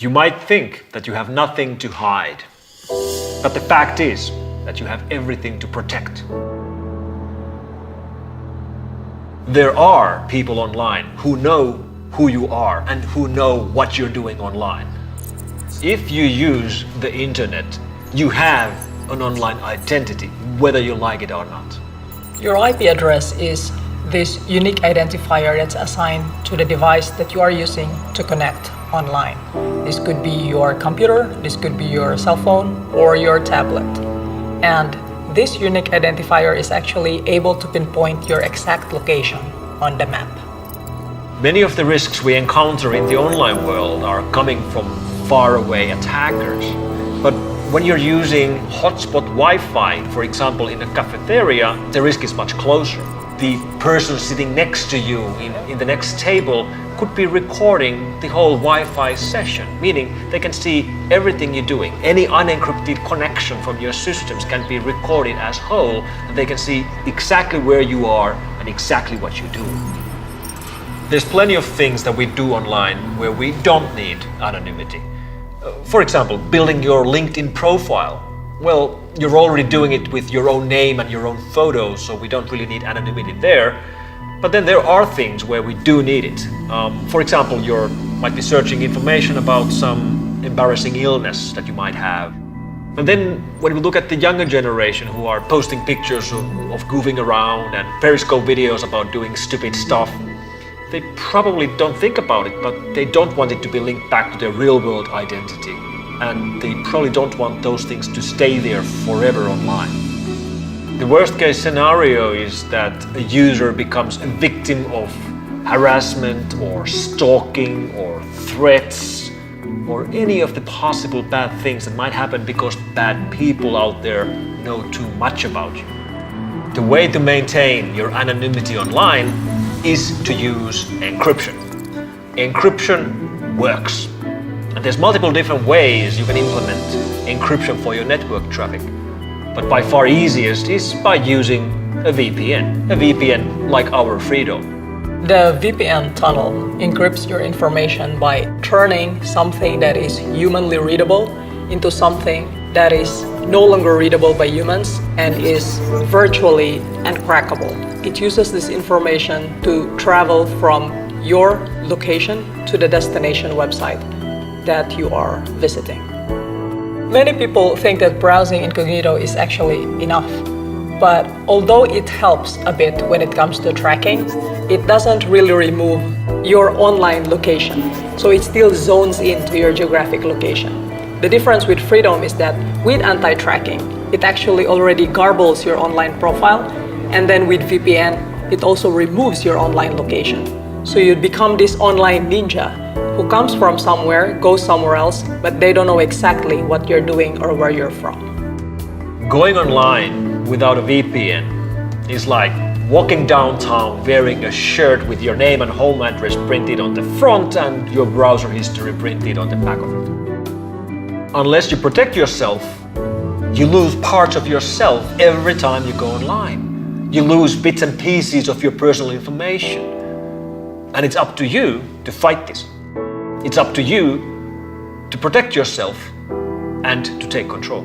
You might think that you have nothing to hide, but the fact is that you have everything to protect. There are people online who know who you are and who know what you're doing online. If you use the internet, you have an online identity, whether you like it or not. Your IP address is this unique identifier that's assigned to the device that you are using to connect online. This could be your computer, this could be your cell phone, or your tablet. And this unique identifier is actually able to pinpoint your exact location on the map. Many of the risks we encounter in the online world are coming from faraway attackers. But when you're using hotspot Wi-Fi, for example, in a cafeteria, the risk is much closer. The person sitting next to you in the next table could be recording the whole Wi-Fi session, meaning they can see everything you're doing. Any unencrypted connection from your systems can be recorded as whole, and they can see exactly where you are and exactly what you do. There's plenty of things that we do online where we don't need anonymity. For example, building your LinkedIn profile. Well, you're already doing it with your own name and your own photos, so we don't really need anonymity there. But then there are things where we do need it. For example, you might be searching information about some embarrassing illness that you might have. And then when we look at the younger generation who are posting pictures of goofing around and Periscope videos about doing stupid stuff, they probably don't think about it, but they don't want it to be linked back to their real-world identity. And they probably don't want those things to stay there forever online. The worst-case scenario is that a user becomes a victim of harassment or stalking or threats or any of the possible bad things that might happen because bad people out there know too much about you. The way to maintain your anonymity online is to use encryption. Encryption works. And there's multiple different ways you can implement encryption for your network traffic. But by far easiest is by using a VPN like our Freedome. The VPN tunnel encrypts your information by turning something that is humanly readable into something that is no longer readable by humans and is virtually uncrackable. It uses this information to travel from your location to the destination website that you are visiting. Many people think that browsing incognito is actually enough, but although it helps a bit when it comes to tracking, it doesn't really remove your online location, so it still zones into your geographic location. The difference with Freedome is that with anti-tracking, it actually already garbles your online profile, and then with VPN, it also removes your online location. So you'd become this online ninja who comes from somewhere, goes somewhere else, but they don't know exactly what you're doing or where you're from. Going online without a VPN is like walking downtown wearing a shirt with your name and home address printed on the front and your browser history printed on the back of it. Unless you protect yourself, you lose parts of yourself every time you go online. You lose bits and pieces of your personal information. And it's up to you to fight this. It's up to you to protect yourself and to take control.